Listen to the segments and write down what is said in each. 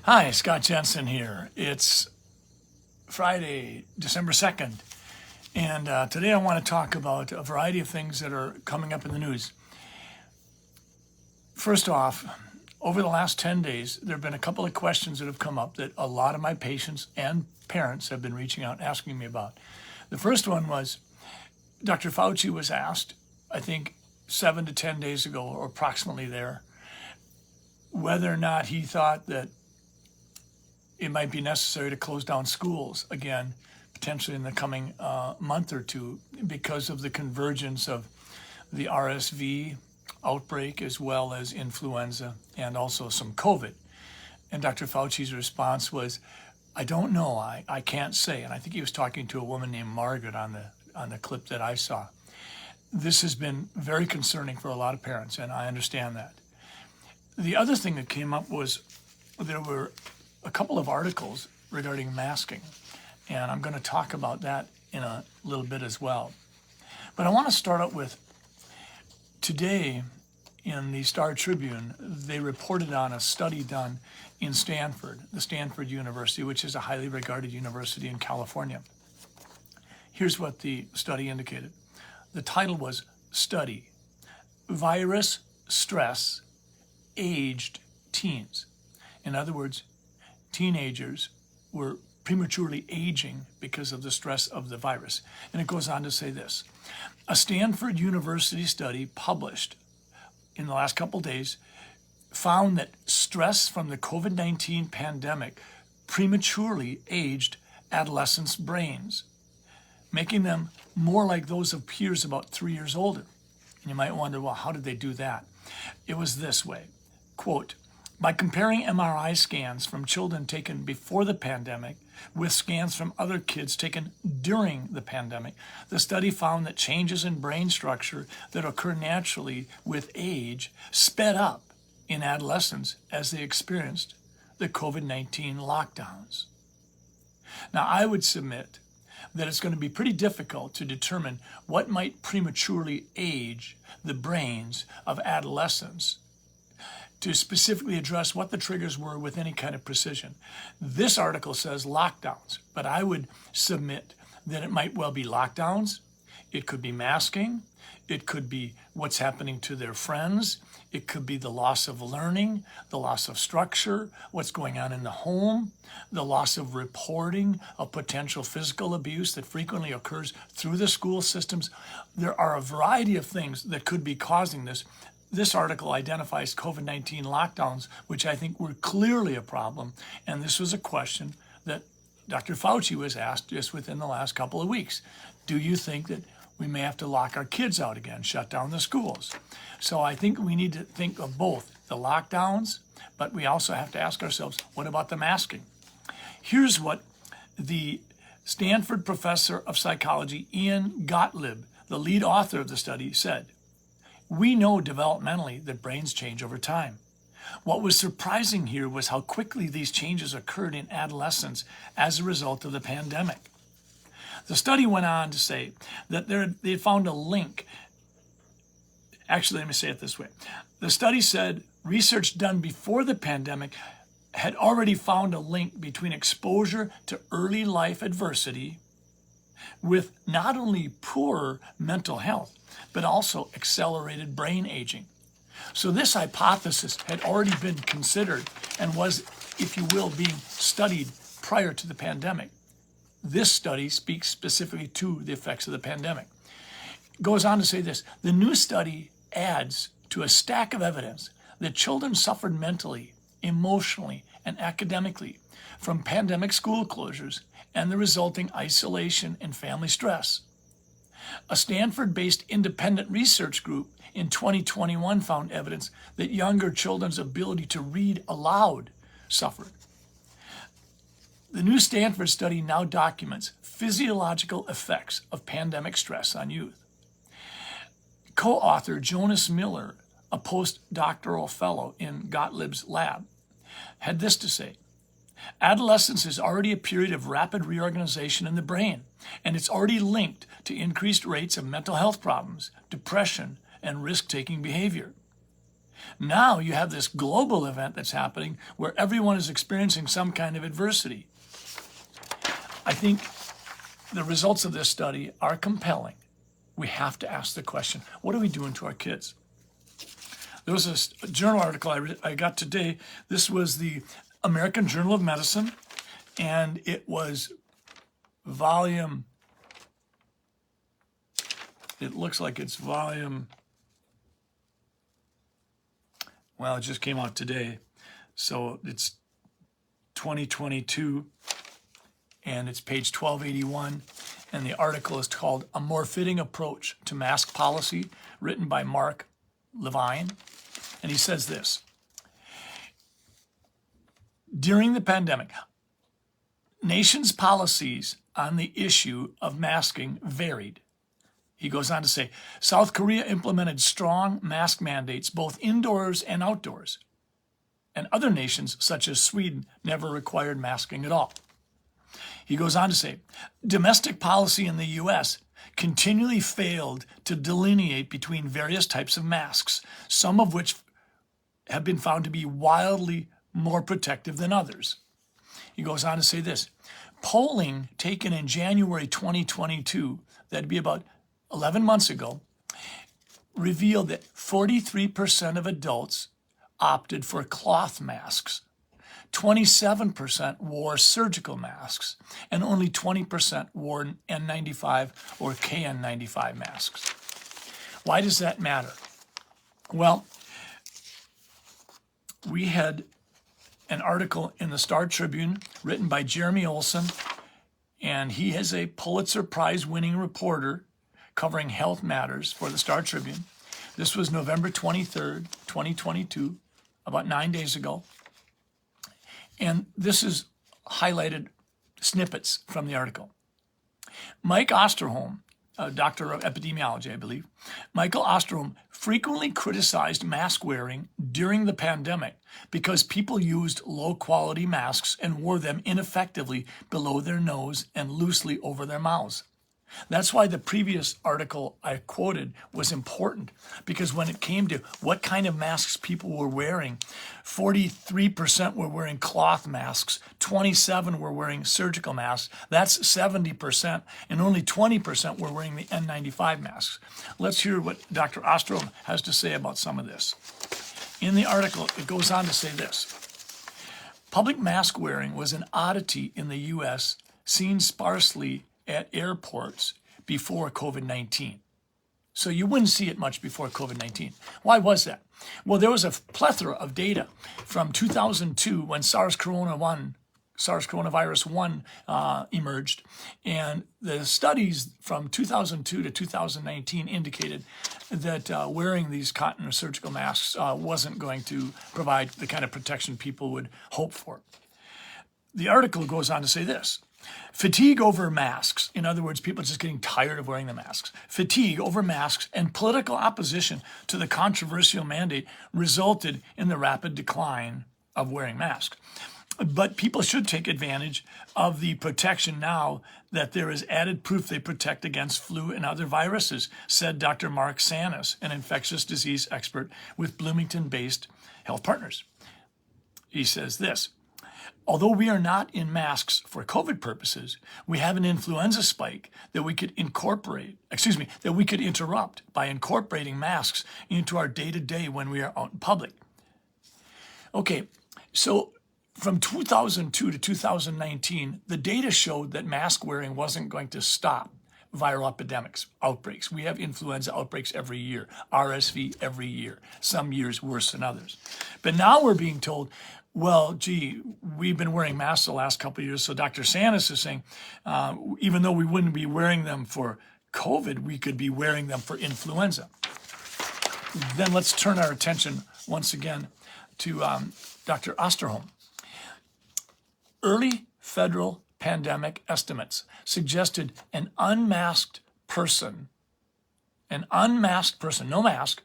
Hi, Scott Jensen here. It's Friday, December 2nd, and today I want to talk about a variety of things that are coming up in the news. First off, over the last 10 days, there have been a couple of questions that have come up that a lot of my patients and parents have been reaching out asking me about. The first one was Dr. Fauci was asked, I think 7 to 10 days ago, or approximately there, whether or not he thought that it might be necessary to close down schools again, potentially in the coming month or two, because of the convergence of the RSV outbreak as well as influenza and also some COVID. And Dr. Fauci's response was, I don't know, I can't say. And I think he was talking to a woman named Margaret on the clip that I saw. This has been very concerning for a lot of parents, and I understand that. The other thing that came up was there were a couple of articles regarding masking, and I'm going to talk about that in a little bit as well. But I want to start out with today in the Star Tribune, they reported on a study done in Stanford, the Stanford University, which is a highly regarded university in California. Here's what the study indicated. The title was Study, Virus Stress, Aged Teens. In other words, teenagers were prematurely aging because of the stress of the virus. And it goes on to say this. A Stanford University study published in the last couple days found that stress from the COVID-19 pandemic prematurely aged adolescents' brains, making them more like those of peers about 3 years older. And you might wonder, well, how did they do that? It was this way, quote, by comparing MRI scans from children taken before the pandemic with scans from other kids taken during the pandemic, the study found that changes in brain structure that occur naturally with age sped up in adolescents as they experienced the COVID-19 lockdowns. Now, I would submit that it's going to be pretty difficult to determine what might prematurely age the brains of adolescents to specifically address what the triggers were with any kind of precision. This article says lockdowns, but I would submit that it might well be lockdowns. It could be masking. It could be what's happening to their friends. It could be the loss of learning, the loss of structure, what's going on in the home, the loss of reporting of potential physical abuse that frequently occurs through the school systems. There are a variety of things that could be causing this. This article identifies COVID-19 lockdowns, which I think were clearly a problem. And this was a question that Dr. Fauci was asked just within the last couple of weeks. Do you think that we may have to lock our kids out again, shut down the schools? So I think we need to think of both the lockdowns, but we also have to ask ourselves, what about the masking? Here's what the Stanford professor of psychology, Ian Gottlieb, the lead author of the study, said. We know developmentally that brains change over time. What was surprising here was how quickly these changes occurred in adolescents as a result of the pandemic. The study went on to say that they found a link. Actually, let me say it this way. The study said research done before the pandemic had already found a link between exposure to early life adversity with not only poor mental health, but also accelerated brain aging. So this hypothesis had already been considered and was, if you will, being studied prior to the pandemic. This study speaks specifically to the effects of the pandemic. It goes on to say this, the new study adds to a stack of evidence that children suffered mentally, emotionally, and academically from pandemic school closures and the resulting isolation and family stress. A Stanford-based independent research group in 2021 found evidence that younger children's ability to read aloud suffered. The new Stanford study now documents physiological effects of pandemic stress on youth. Co-author Jonas Miller, a postdoctoral fellow in Gottlieb's lab, had this to say. Adolescence is already a period of rapid reorganization in the brain, and it's already linked to increased rates of mental health problems, depression, and risk-taking behavior. Now you have this global event that's happening where everyone is experiencing some kind of adversity. I think the results of this study are compelling. We have to ask the question, what are we doing to our kids? There was a journal article I got today. This was the American Journal of Medicine, and it was volume, it looks like it's volume, well, it just came out today. So it's 2022, and it's page 1281. And the article is called A More Fitting Approach to Mask Policy, written by Mark Levine. And he says this: during the pandemic, nations' policies on the issue of masking varied. He goes on to say, South Korea implemented strong mask mandates both indoors and outdoors. And other nations, such as Sweden, never required masking at all. He goes on to say, domestic policy in the U.S. continually failed to delineate between various types of masks, some of which have been found to be wildly more protective than others. He goes on to say this: polling taken in January 2022, that'd be about 11 months ago, revealed that 43% of adults opted for cloth masks, 27% wore surgical masks, and only 20% wore N95 or KN95 masks. Why does that matter? Well, we had an article in the Star Tribune written by Jeremy Olson, and he is a Pulitzer Prize winning reporter covering health matters for the Star Tribune. This was November 23rd, 2022, about 9 days ago. And this is highlighted snippets from the article. Mike Osterholm, a doctor of epidemiology, I believe, Michael Osterholm frequently criticized mask wearing during the pandemic because people used low-quality masks and wore them ineffectively below their nose and loosely over their mouths. That's why the previous article I quoted was important, because when it came to what kind of masks people were wearing, 43% were wearing cloth masks, 27% were wearing surgical masks. That's 70%, and only 20% were wearing the N95 masks. Let's hear what Dr. Ostrom has to say about some of this. In the article, it goes on to say this: public mask wearing was an oddity in the U.S., seen sparsely at airports before COVID-19. So you wouldn't see it much before COVID-19. Why was that? Well, there was a plethora of data from 2002 when SARS coronavirus 1 emerged, and the studies from 2002 to 2019 indicated that wearing these cotton or surgical masks wasn't going to provide the kind of protection people would hope for. The article goes on to say this: fatigue over masks, in other words, people just getting tired of wearing the masks, fatigue over masks and political opposition to the controversial mandate resulted in the rapid decline of wearing masks. But people should take advantage of the protection now that there is added proof they protect against flu and other viruses, said Dr. Mark Sanis, an infectious disease expert with Bloomington-based Health Partners. He says this: although we are not in masks for COVID purposes, we have an influenza spike that we could interrupt by incorporating masks into our day-to-day when we are out in public. Okay, so from 2002 to 2019, the data showed that mask wearing wasn't going to stop viral epidemics, outbreaks. We have influenza outbreaks every year, RSV every year, some years worse than others. But now we're being told, well, gee, we've been wearing masks the last couple of years. So Dr. Sanis is saying, even though we wouldn't be wearing them for COVID, we could be wearing them for influenza. Then let's turn our attention once again to Dr. Osterholm. Early federal pandemic estimates suggested an unmasked person, no mask,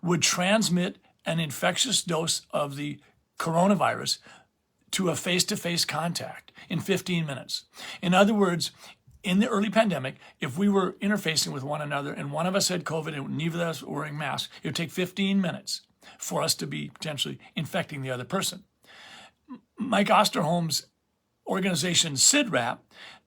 would transmit an infectious dose of the coronavirus to a face-to-face contact in 15 minutes. In other words, in the early pandemic, if we were interfacing with one another and one of us had COVID and neither of us were wearing masks, it would take 15 minutes for us to be potentially infecting the other person. Mike Osterholm's organization CIDRAP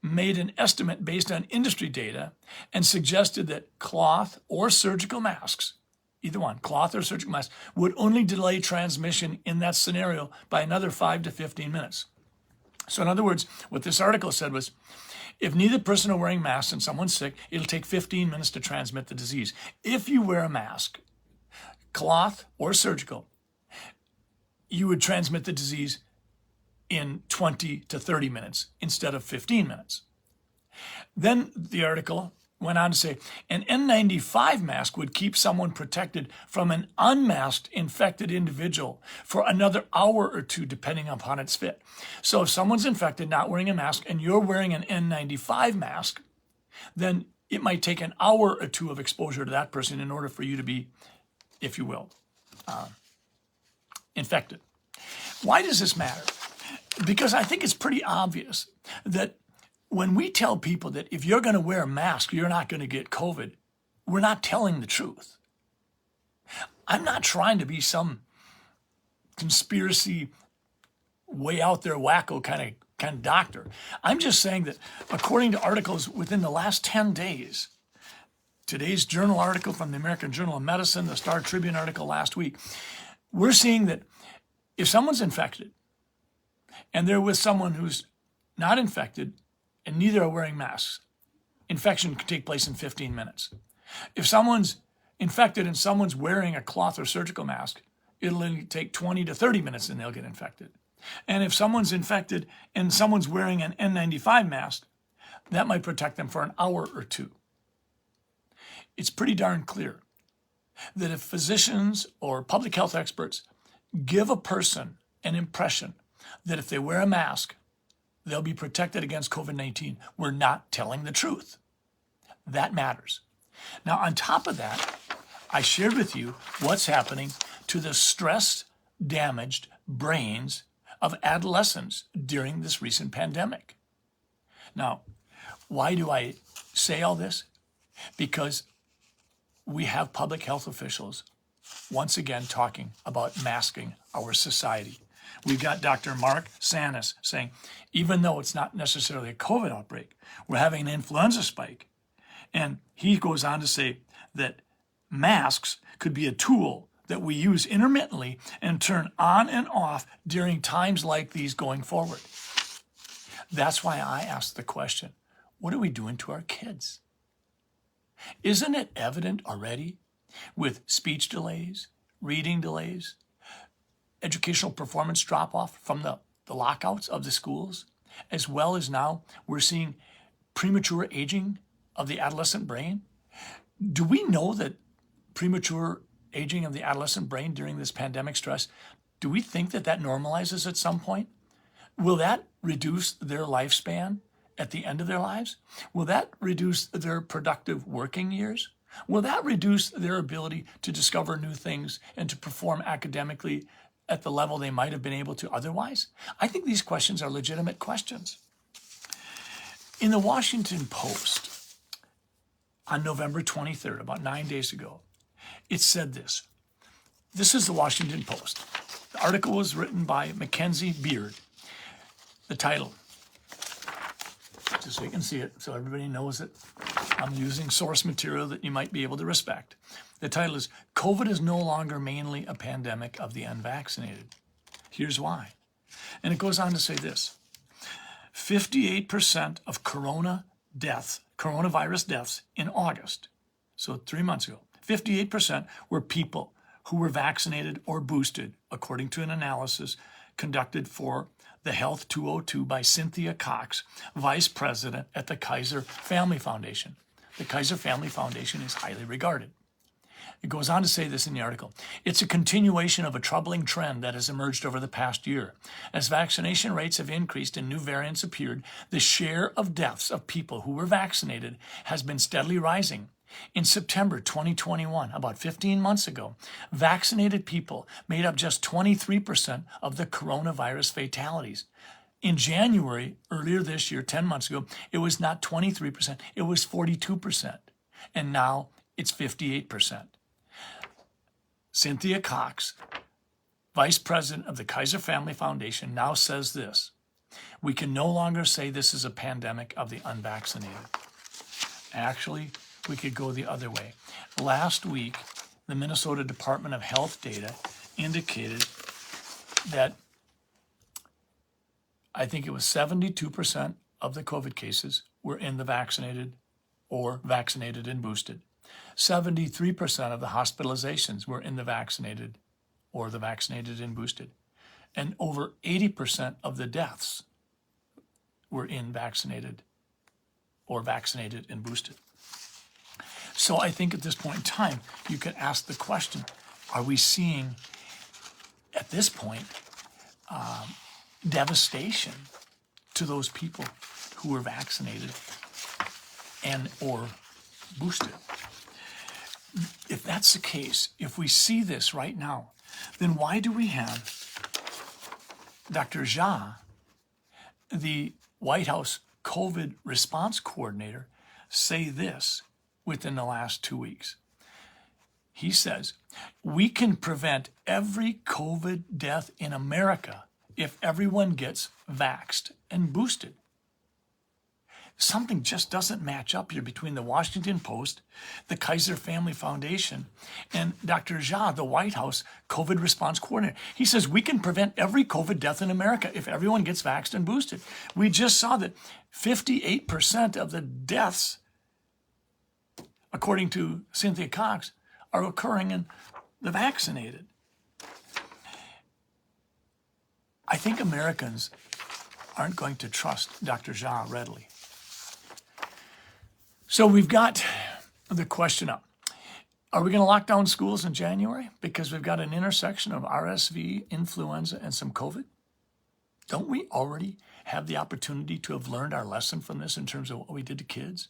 made an estimate based on industry data and suggested that cloth or surgical masks, either one, cloth or surgical masks, would only delay transmission in that scenario by another 5 to 15 minutes. So in other words, what this article said was, if neither person are wearing masks and someone's sick, it'll take 15 minutes to transmit the disease. If you wear a mask, cloth or surgical, you would transmit the disease in 20 to 30 minutes instead of 15 minutes. Then the article went on to say an N95 mask would keep someone protected from an unmasked infected individual for another hour or two, depending upon its fit. So if someone's infected not wearing a mask and you're wearing an N95 mask, then it might take an hour or two of exposure to that person in order for you to be, if you will, infected. Why does this matter? Because I think it's pretty obvious that when we tell people that if you're going to wear a mask, you're not going to get COVID, we're not telling the truth. I'm not trying to be some conspiracy, way out there wacko kind of doctor. I'm just saying that according to articles within the last 10 days, today's journal article from the American Journal of Medicine, the Star Tribune article last week, we're seeing that if someone's infected and they're with someone who's not infected and neither are wearing masks, infection can take place in 15 minutes. If someone's infected and someone's wearing a cloth or surgical mask, it'll only take 20 to 30 minutes and they'll get infected. And if someone's infected and someone's wearing an N95 mask, that might protect them for an hour or two. It's pretty darn clear that if physicians or public health experts give a person an impression that if they wear a mask, they'll be protected against COVID-19, we're not telling the truth. That matters. Now, on top of that, I shared with you what's happening to the stressed, damaged brains of adolescents during this recent pandemic. Now, why do I say all this? Because we have public health officials once again talking about masking our society. We've got Dr. Mark Sanis saying, even though it's not necessarily a COVID outbreak, we're having an influenza spike. And he goes on to say that masks could be a tool that we use intermittently and turn on and off during times like these going forward. That's why I asked the question, what are we doing to our kids? Isn't it evident already with speech delays, reading delays, educational performance drop-off from the lockouts of the schools, as well as now we're seeing premature aging of the adolescent brain? Do we know that premature aging of the adolescent brain during this pandemic stress, do we think that that normalizes at some point? Will that reduce their lifespan at the end of their lives? Will that reduce their productive working years? Will that reduce their ability to discover new things and to perform academically at the level they might have been able to otherwise? I think these questions are legitimate questions. In the Washington Post on November 23rd, about 9 days ago, it said this. This is the Washington Post. The article was written by Mackenzie Beard. The title, just so you can see it, so everybody knows that I'm using source material that you might be able to respect. The title is, COVID is no longer mainly a pandemic of the unvaccinated. Here's why. And it goes on to say this. 58% of coronavirus deaths in August, so 3 months ago, 58% were people who were vaccinated or boosted, according to an analysis conducted for the Health 202 by Cynthia Cox, vice president at the Kaiser Family Foundation. The Kaiser Family Foundation is highly regarded. It goes on to say this in the article. It's a continuation of a troubling trend that has emerged over the past year. As vaccination rates have increased and new variants appeared, the share of deaths of people who were vaccinated has been steadily rising. In September 2021, about 15 months ago, vaccinated people made up just 23% of the coronavirus fatalities. In January, earlier this year, 10 months ago, it was not 23%, it was 42%. And now it's 58%. Cynthia Cox, vice president of the Kaiser Family Foundation, now says this: we can no longer say this is a pandemic of the unvaccinated. Actually, we could go the other way. Last week, the Minnesota Department of Health data indicated that I think it was 72% of the COVID cases were in the vaccinated or vaccinated and boosted. 73% of the hospitalizations were in the vaccinated or the vaccinated and boosted. And over 80% of the deaths were in vaccinated or vaccinated and boosted. So I think at this point in time, you can ask the question, are we seeing at this point devastation to those people who were vaccinated and or boosted? If that's the case, if we see this right now, then why do we have Dr. Jha, the White House COVID response coordinator, say this within the last 2 weeks? He says, we can prevent every COVID death in America if everyone gets vaxxed and boosted. Something just doesn't match up here between the Washington Post, the Kaiser Family Foundation, and Dr. Jha, the White House COVID response coordinator. He says we can prevent every COVID death in America if everyone gets vaxxed and boosted. We just saw that 58% of the deaths, according to Cynthia Cox, are occurring in the vaccinated. I think Americans aren't going to trust Dr. Jha readily. So we've got the question up. Are we going to lock down schools in January because we've got an intersection of RSV, influenza, and some COVID? Don't we already have the opportunity to have learned our lesson from this in terms of what we did to kids?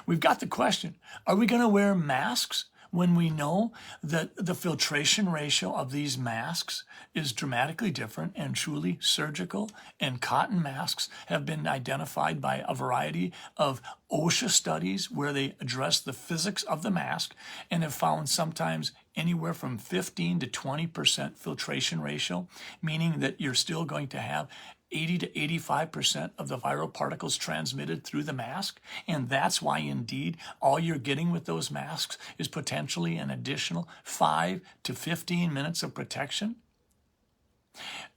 We've got the question, are we going to wear masks when we know that the filtration ratio of these masks is dramatically different and truly surgical, and cotton masks have been identified by a variety of OSHA studies where they address the physics of the mask and have found sometimes anywhere from 15 to 20% filtration ratio, meaning that you're still going to have 80 to 85% of the viral particles transmitted through the mask. And that's why, indeed, all you're getting with those masks is potentially an additional 5 to 15 minutes of protection.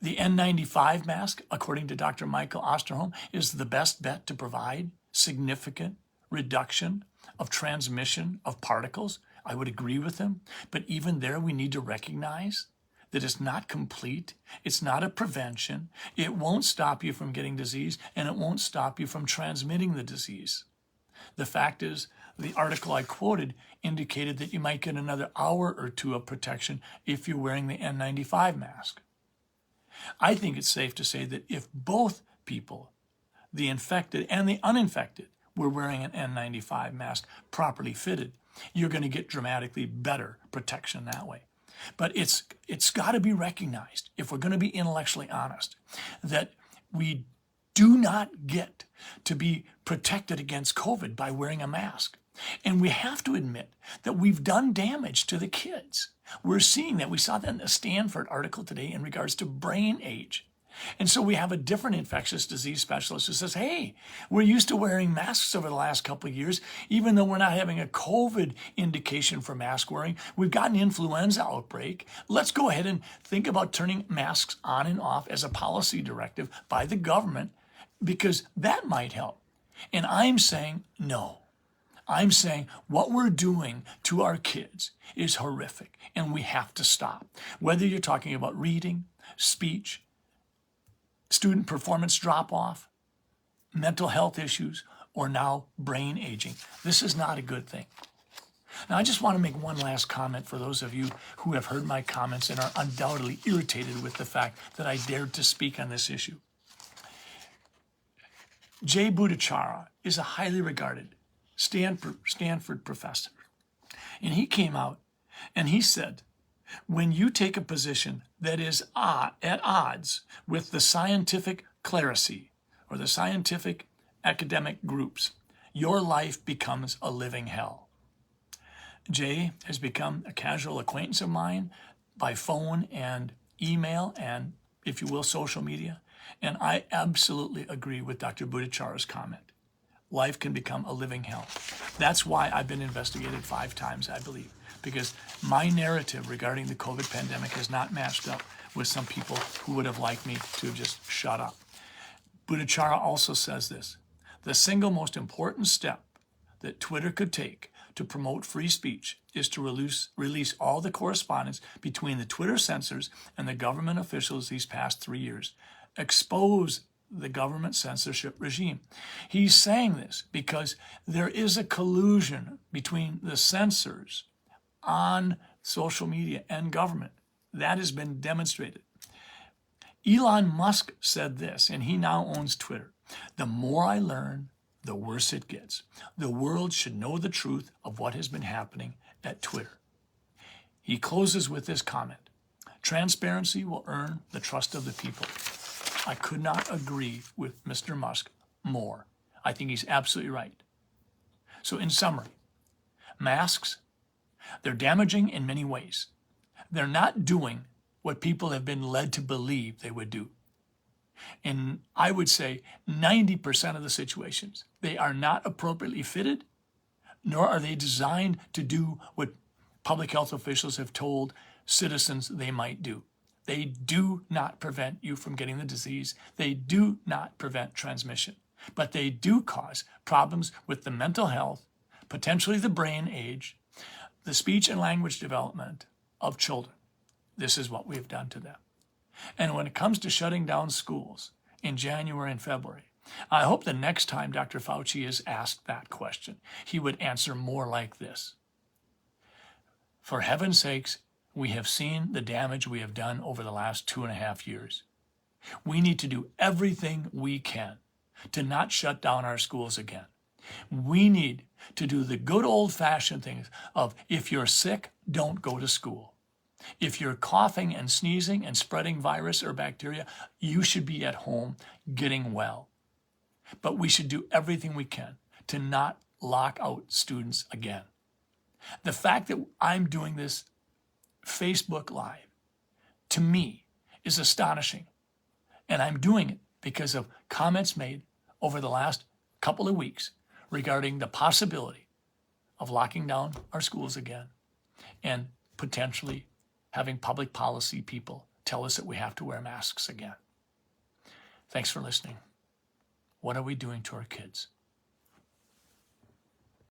The N95 mask, according to Dr. Michael Osterholm, is the best bet to provide significant reduction of transmission of particles. I would agree with him. But even there, we need to recognize that it's not complete, it's not a prevention, it won't stop you from getting disease, and it won't stop you from transmitting the disease. The fact is, the article I quoted indicated that you might get another hour or two of protection if you're wearing the N95 mask. I think it's safe to say that if both people, the infected and the uninfected, were wearing an N95 mask properly fitted, you're going to get dramatically better protection that way. But it's got to be recognized, if we're going to be intellectually honest, that we do not get to be protected against COVID by wearing a mask. And we have to admit that we've done damage to the kids. We're seeing that. We saw that in the Stanford article today in regards to brain age. And so we have a different infectious disease specialist who says, hey, we're used to wearing masks over the last couple of years, even though we're not having a COVID indication for mask wearing. We've got an influenza outbreak. Let's go ahead and think about turning masks on and off as a policy directive by the government, because that might help. And I'm saying no. I'm saying what we're doing to our kids is horrific, and we have to stop. Whether you're talking about reading, speech, student performance drop-off, mental health issues, or now brain aging. This is not a good thing. Now, I just want to make one last comment for those of you who have heard my comments and are undoubtedly irritated with the fact that I dared to speak on this issue. Jay Bhattacharya is a highly regarded Stanford professor. And he came out and he said, when you take a position that is at odds with the scientific clerisy or the scientific academic groups, your life becomes a living hell. Jay has become a casual acquaintance of mine by phone and email and, if you will, social media. And I absolutely agree with Dr. Bhattacharya's comment. Life can become a living hell. That's why I've been investigated 5 times, I believe, because my narrative regarding the COVID pandemic has not matched up with some people who would have liked me to have just shut up. Bhattacharya also says this: the single most important step that Twitter could take to promote free speech is to release all the correspondence between the Twitter censors and the government officials these past 3 years. Expose the government censorship regime. He's saying this because there is a collusion between the censors on social media and government. That has been demonstrated. Elon Musk said this, and he now owns Twitter: the more I learn, the worse it gets. The world should know the truth of what has been happening at Twitter. He closes with this comment: transparency will earn the trust of the people. I could not agree with Mr. Musk more. I think he's absolutely right. So in summary, masks, they're damaging in many ways. They're not doing what people have been led to believe they would do. In, I would say, 90% of the situations, they are not appropriately fitted, nor are they designed to do what public health officials have told citizens they might do. They do not prevent you from getting the disease. They do not prevent transmission, but they do cause problems with the mental health, potentially the brain age, the speech and language development of children. This is what we've done to them. And when it comes to shutting down schools in January and February, I hope the next time Dr. Fauci is asked that question, he would answer more like this: for heaven's sakes, we have seen the damage we have done over the last 2.5 years. We need to do everything we can to not shut down our schools again. We need to do the good old-fashioned things of, if you're sick, don't go to school. If you're coughing and sneezing and spreading virus or bacteria, you should be at home getting well. But we should do everything we can to not lock out students again. The fact that I'm doing this Facebook Live, to me, is astonishing. And I'm doing it because of comments made over the last couple of weeks regarding the possibility of locking down our schools again and potentially having public policy people tell us that we have to wear masks again. Thanks for listening. What are we doing to our kids?